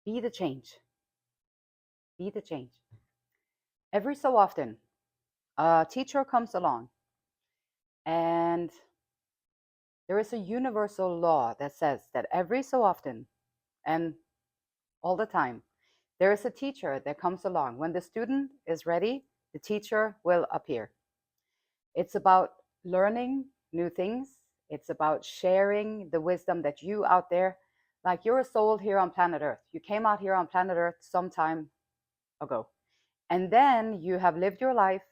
Be the change. Be the change. Every so often, a teacher comes along, and there is a universal law that says that every so often and all the time, there is a teacher that comes along. When the student is ready, the teacher will appear. It's about learning new things. It's about sharing the wisdom that you out there, like you're a soul here on planet Earth. You came out here on planet Earth some time ago. And then you have lived your life.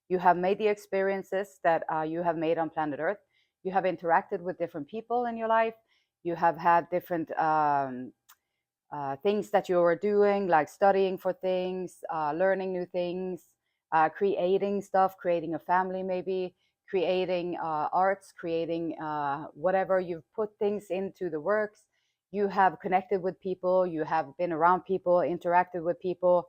You have made the experiences that you have made on planet Earth. You have interacted with different people in your life. You have had different things that you were doing, like studying for things, learning new things, creating stuff, creating a family, maybe creating arts, creating whatever. You've put things into the works. You have connected with people. You have been around people, interacted with people.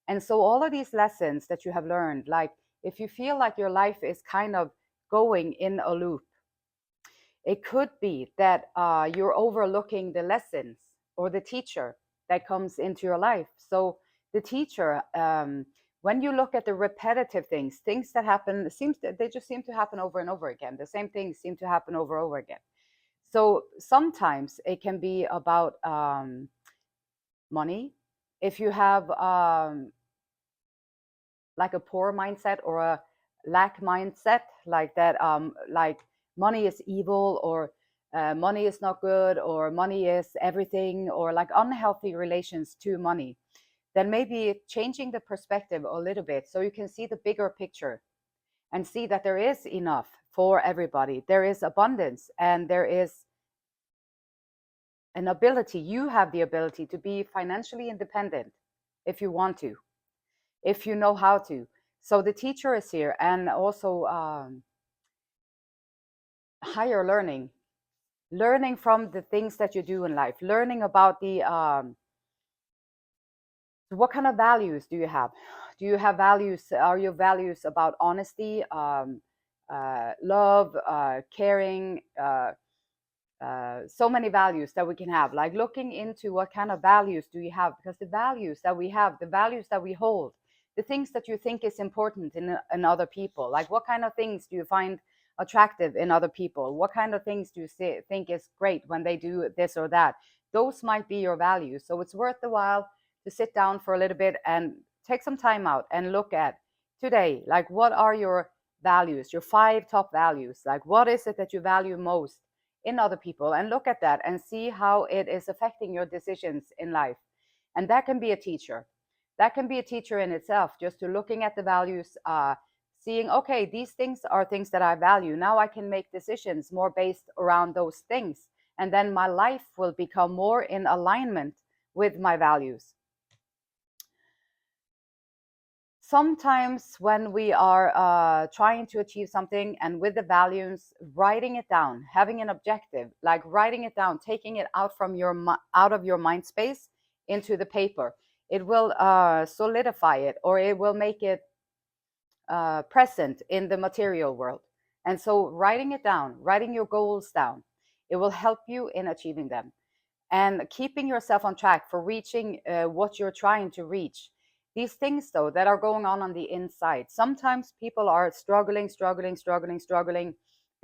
And so all of these lessons that you have learned, like if you feel like your life is kind of going in a loop, it could be that you're overlooking the lessons or the teacher that comes into your life. So the teacher, when you look at the repetitive things, things that happen, they just seem to happen over and over again. The same things seem to happen over and over again. So sometimes it can be about money. If you have like a poor mindset or a lack mindset, like that, like money is evil, or money is not good, or money is everything, or like unhealthy relations to money, then maybe changing the perspective a little bit so you can see the bigger picture and see that there is enough for everybody. There is abundance, and there is an ability. You have the ability to be financially independent if you want to, if you know how to. So the teacher is here, and also higher learning from the things that you do in life, learning about the what kind of values do you have? Do you have values? Are your values about honesty, love, caring? So many values that we can have, like looking into what kind of values do you have, because the values that we have, the values that we hold, the things that you think is important in other people, like what kind of things do you find attractive in other people, what kind of things do you think is great when they do this or that, those might be your values. So it's worth the while to sit down for a little bit and take some time out and look at today, like what are your values, your 5 top values, like what is it that you value most in other people, and look at that and see how it is affecting your decisions in life. And that can be a teacher. That can be a teacher in itself, just to looking at the values, seeing, okay, these things are things that I value. Now I can make decisions more based around those things. And then my life will become more in alignment with my values. Sometimes when we are trying to achieve something, and with the values, writing it down, having an objective, like writing it down, taking it out of your mind space into the paper, it will solidify it, or it will make it present in the material world. And so writing it down, writing your goals down, it will help you in achieving them and keeping yourself on track for reaching what you're trying to reach. These things, though, that are going on the inside, sometimes people are struggling.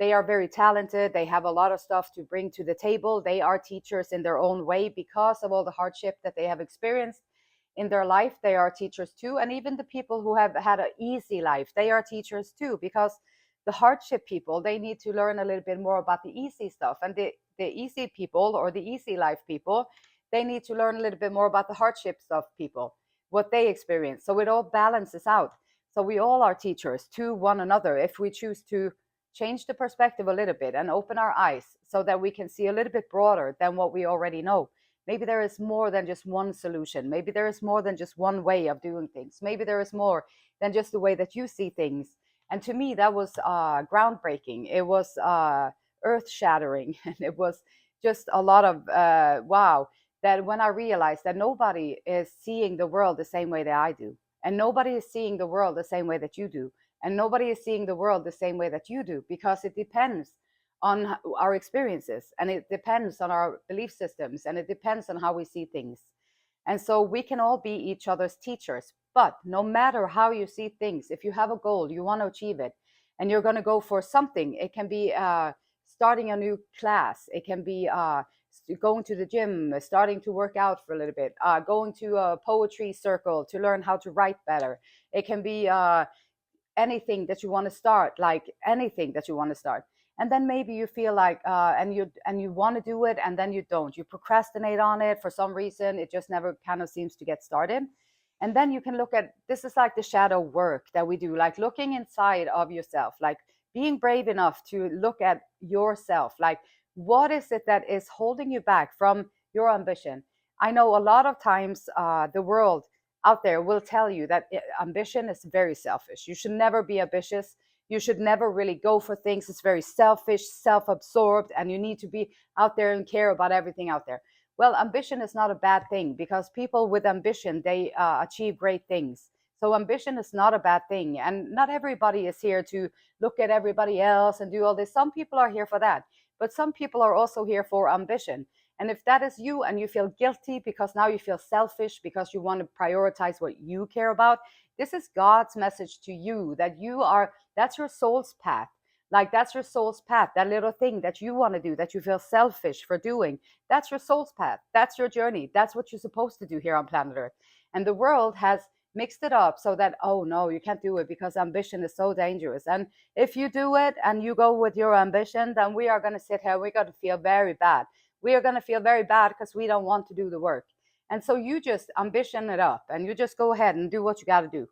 They are very talented. They have a lot of stuff to bring to the table. They are teachers in their own way because of all the hardship that they have experienced in their life. They are teachers too. And even the people who have had an easy life, they are teachers too, because the hardship people, they need to learn a little bit more about the easy stuff. And the easy people, or the easy life people, they need to learn a little bit more about the hardship stuff people, what they experience. So it all balances out. So we all are teachers to one another if we choose to change the perspective a little bit and open our eyes so that we can see a little bit broader than what we already know. Maybe there is more than just one solution. Maybe there is more than just one way of doing things. Maybe there is more than just the way that you see things. And to me, that was groundbreaking. It was earth shattering. And it was just a lot of wow. That when I realized that nobody is seeing the world the same way that I do, and nobody is seeing the world the same way that you do, and nobody is seeing the world the same way that you do, because it depends on our experiences, and it depends on our belief systems, and it depends on how we see things. And so we can all be each other's teachers. But no matter how you see things, if you have a goal, you want to achieve it, and you're going to go for something, it can be starting a new class, it can be going to the gym, starting to work out for a little bit, going to a poetry circle to learn how to write better. It can be anything that you want to start, like anything that you want to start. And then maybe you feel like and you want to do it, and then you don't, you procrastinate on it for some reason, it just never kind of seems to get started. And then you can look at, this is like the shadow work that we do, like looking inside of yourself, like being brave enough to look at yourself, like what is it that is holding you back from your ambition. I know a lot of times the world out there will tell you that ambition is very selfish. You should never be ambitious. You should never really go for things. It's very selfish, self-absorbed, and you need to be out there and care about everything out there. Well, ambition is not a bad thing, because people with ambition, they achieve great things. So ambition is not a bad thing. And not everybody is here to look at everybody else and do all this. Some people are here for that. But some people are also here for ambition. And if that is you and you feel guilty because now you feel selfish because you want to prioritize what you care about, this is God's message to you, that you are, that's your soul's path. Like that's your soul's path, that little thing that you want to do, that you feel selfish for doing. That's your soul's path. That's your journey. That's what you're supposed to do here on planet Earth. And the world has mixed it up so that, oh no, you can't do it because ambition is so dangerous. And if you do it and you go with your ambition, then we are going to sit here, we're going to feel very bad. We are going to feel very bad because we don't want to do the work. And so you just ambition it up and you just go ahead and do what you got to do.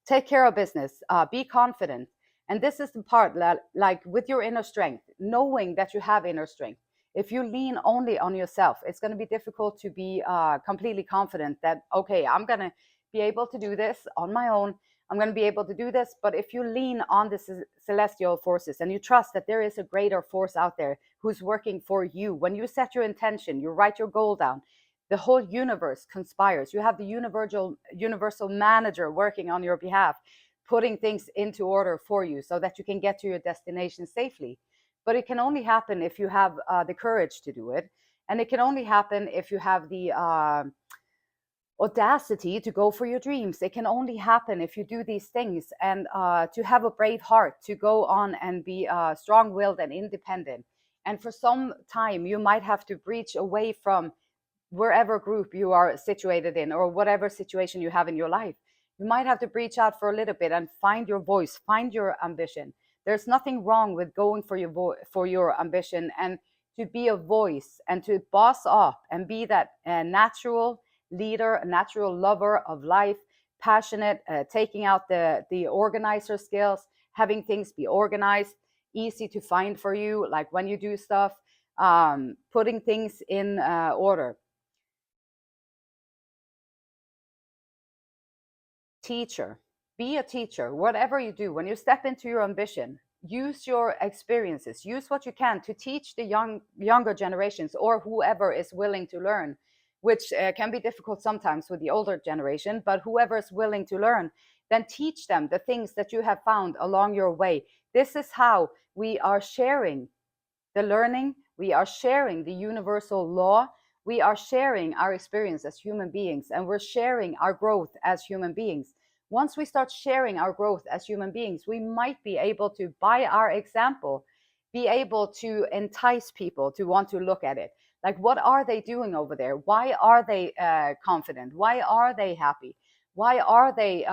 Take care of business, be confident. And this is the part that, like with your inner strength, knowing that you have inner strength. If you lean only on yourself, it's going to be difficult to be completely confident that, okay, I'm going to be able to do this on my own. I'm going to be able to do this. But if you lean on the celestial forces and you trust that there is a greater force out there who's working for you, when you set your intention, you write your goal down, the whole universe conspires. You have the universal manager working on your behalf, putting things into order for you so that you can get to your destination safely. But it can only happen if you have the courage to do it. And it can only happen if you have the audacity to go for your dreams. It can only happen if you do these things, and to have a brave heart to go on and be strong-willed and independent. And for some time, you might have to breach away from wherever group you are situated in, or whatever situation you have in your life. You might have to breach out for a little bit and find your voice, find your ambition. There's nothing wrong with going for your ambition, and to be a voice and to boss off and be that natural leader, a natural lover of life, passionate, taking out the organizer skills, having things be organized, easy to find for you, like when you do stuff, putting things in order. Teacher, be a teacher. Whatever you do, when you step into your ambition, use your experiences, use what you can to teach the younger generations, or whoever is willing to learn, which can be difficult sometimes with the older generation, but whoever is willing to learn, then teach them the things that you have found along your way. This is how we are sharing the learning, we are sharing the universal law, we are sharing our experience as human beings, and we're sharing our growth as human beings. Once we start sharing our growth as human beings, we might be able to, by our example, be able to entice people to want to look at it. Like, what are they doing over there? Why are they confident? Why are they happy? Why are they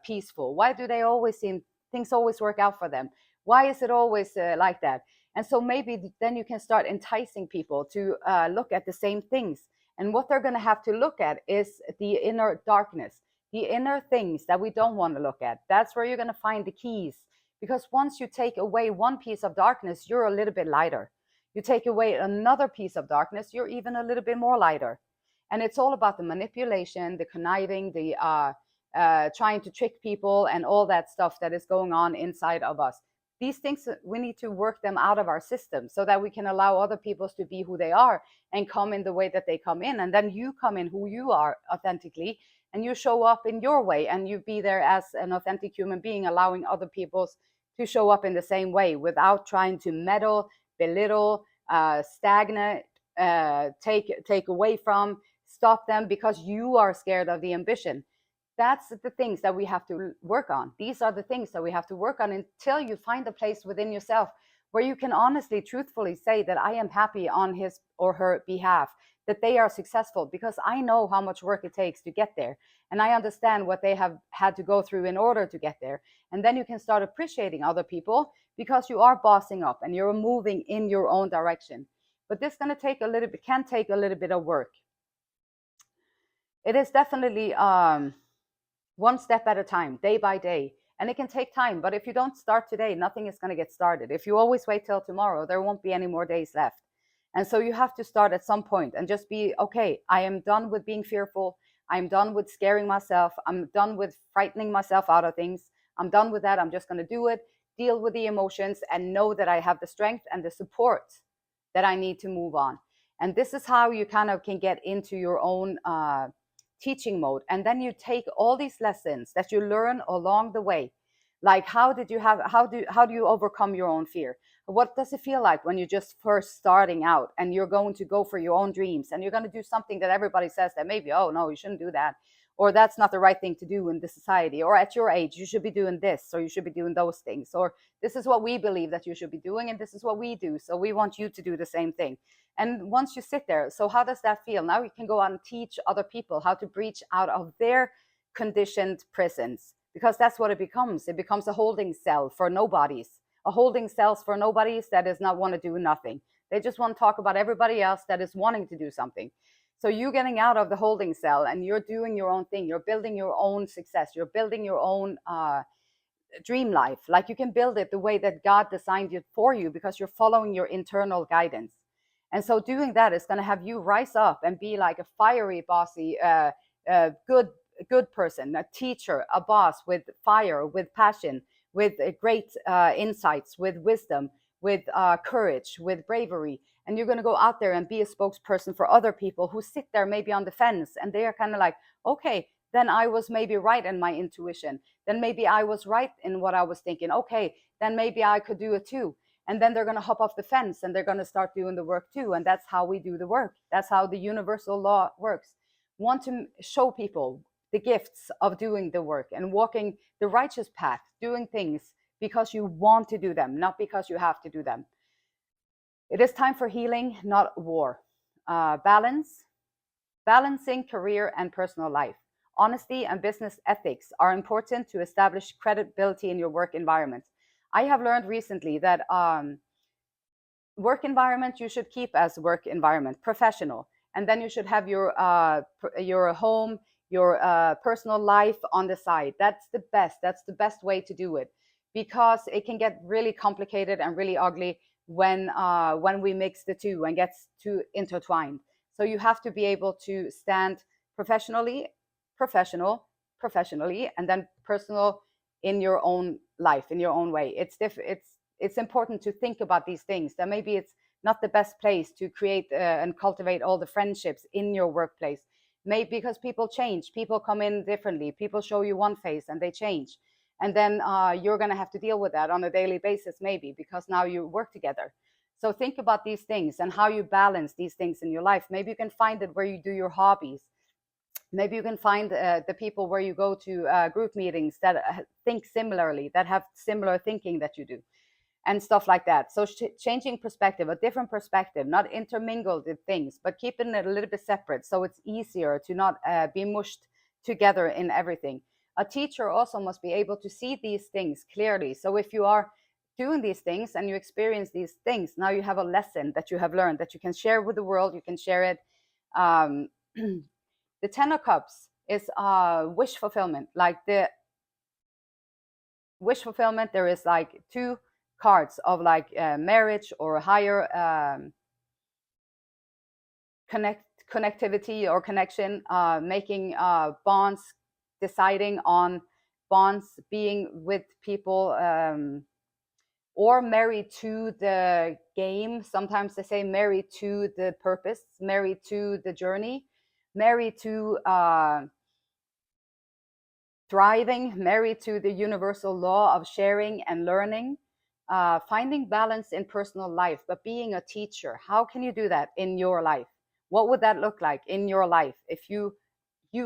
peaceful? Why do they always seem, things always work out for them? Why is it always like that? And so maybe then you can start enticing people to look at the same things. And what they're going to have to look at is the inner darkness, the inner things that we don't want to look at. That's where you're going to find the keys. Because once you take away one piece of darkness, you're a little bit lighter. You take away another piece of darkness, you're even a little bit more lighter. And it's all about the manipulation, the conniving, the trying to trick people, and all that stuff that is going on inside of us. These things, we need to work them out of our system so that we can allow other people to be who they are and come in the way that they come in. And then you come in who you are authentically, and you show up in your way, and you be there as an authentic human being, allowing other people to show up in the same way without trying to meddle, belittle, stagnate, take away from, stop them because you are scared of the ambition. That's the things that we have to work on. These are the things that we have to work on until you find a place within yourself where you can honestly, truthfully say that I am happy on his or her behalf, that they are successful, because I know how much work it takes to get there. And I understand what they have had to go through in order to get there. And then you can start appreciating other people because you are bossing up and you're moving in your own direction. But this can take a little bit of work. It is definitely one step at a time, day by day. And it can take time, but if you don't start today, nothing is going to get started. If you always wait till tomorrow, there won't be any more days left. And so you have to start at some point and just be, okay, I am done with being fearful. I'm done with scaring myself. I'm done with frightening myself out of things. I'm done with that. I'm just going to do it, deal with the emotions, and know that I have the strength and the support that I need to move on. And this is how you kind of can get into your own teaching mode. And then you take all these lessons that you learn along the way. Like how do you overcome your own fear? What does it feel like when you're just first starting out and you're going to go for your own dreams and you're going to do something that everybody says that maybe, oh no, you shouldn't do that, or that's not the right thing to do in this society, or at your age you should be doing this, or you should be doing those things, or this is what we believe that you should be doing and this is what we do, so we want you to do the same thing. And once you sit there, so how does that feel? Now you can go out and teach other people how to breach out of their conditioned prisons, because that's what it becomes. It becomes a holding cell for nobodies, a holding cells for nobodies that does not want to do nothing. They just want to talk about everybody else that is wanting to do something. So you getting out of the holding cell and you're doing your own thing. You're building your own success. You're building your own dream life. Like you can build it the way that God designed it for you because you're following your internal guidance. And so doing that is going to have you rise up and be like a fiery, bossy, good person, a teacher, a boss with fire, with passion, with great insights, with wisdom, with courage, with bravery. And you're going to go out there and be a spokesperson for other people who sit there maybe on the fence and they are kind of like, okay, then I was maybe right in my intuition. Then maybe I was right in what I was thinking. Okay, then maybe I could do it too. And then they're going to hop off the fence and they're going to start doing the work too. And that's how we do the work. That's how the universal law works. Want to show people the gifts of doing the work and walking the righteous path, doing things because you want to do them, not because you have to do them. It is time for healing, not war. Balancing career and personal life. Honesty and business ethics are important to establish credibility in your work environment. I have learned recently that work environment you should keep as work environment, professional, and then you should have your home, your personal life on the side. That's the best. That's the best way to do it, because it can get really complicated and really ugly when we mix the two and gets too intertwined. So you have to be able to stand professionally, and then personal in your own life, in your own way. It's important to think about these things. That maybe it's not the best place to create and cultivate all the friendships in your workplace. Maybe because people change, people come in differently, people show you one face and they change. And then you're going to have to deal with that on a daily basis, maybe because now you work together. So think about these things and how you balance these things in your life. Maybe you can find it where you do your hobbies. Maybe you can find the people where you go to group meetings that think similarly, that have similar thinking that you do, and stuff like that. So changing perspective, a different perspective, not intermingled with things, but keeping it a little bit separate so it's easier to not be mushed together in everything. A teacher also must be able to see these things clearly. So if you are doing these things and you experience these things, now you have a lesson that you have learned that you can share with the world. You can share it. The Ten of Cups is wish fulfillment. Like the wish fulfillment, there is like two cards of like marriage or higher connectivity or connection, making bonds, deciding on bonds, being with people, or married to the game. Sometimes they say married to the purpose, married to the journey, married to thriving, married to the universal law of sharing and learning. Finding balance in personal life, but being a teacher. How can you do that in your life? What would that look like in your life if you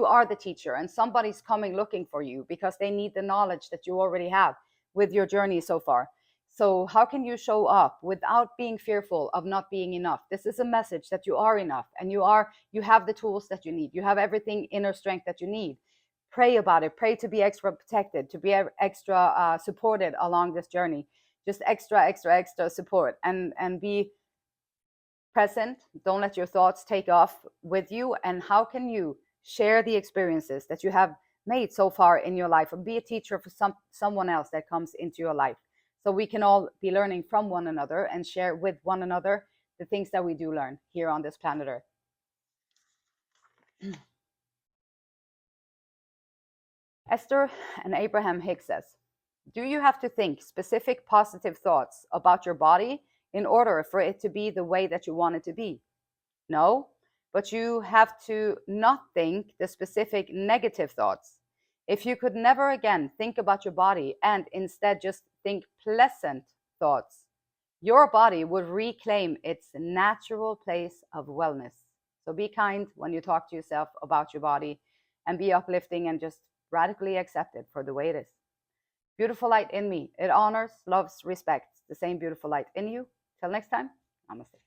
are the teacher and somebody's coming looking for you because they need the knowledge that you already have with your journey so far? So how can you show up without being fearful of not being enough? This is a message that you are enough, and you have the tools that you need. You have everything, inner strength, that you need. Pray about it. Pray to be extra protected, to be extra supported along this journey. Just extra support, and be present. Don't let your thoughts take off with you. And how can you share the experiences that you have made so far in your life, and be a teacher for someone else that comes into your life, so we can all be learning from one another and share with one another the things that we do learn here on this planet Earth. Esther and Abraham Hicks says, do you have to think specific positive thoughts about your body in order for it to be the way that you want it to be? No, but you have to not think the specific negative thoughts. If you could never again think about your body and instead just think pleasant thoughts, your body would reclaim its natural place of wellness. So be kind when you talk to yourself about your body, and be uplifting and just radically accept it for the way it is. Beautiful light in me. It honors, loves, respects the same beautiful light in you. Till next time, namaste.